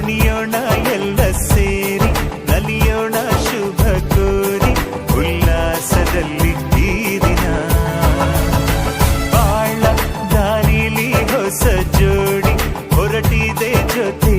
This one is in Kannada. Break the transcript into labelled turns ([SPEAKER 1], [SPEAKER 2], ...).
[SPEAKER 1] ಕುಣಿಯೋಣ ಎಲ್ಲ ಸೇರಿ ನಲಿಯೋಣ ಶುಭ ಕೋರಿ ಉಲ್ಲಾಸದಲ್ಲಿ ಈ ದಿನ ಬಾಳ ದಾರಿಲಿ ಹೊಸ ಜೋಡಿ ಹೊರಟಿದೆ ಜೊತೆ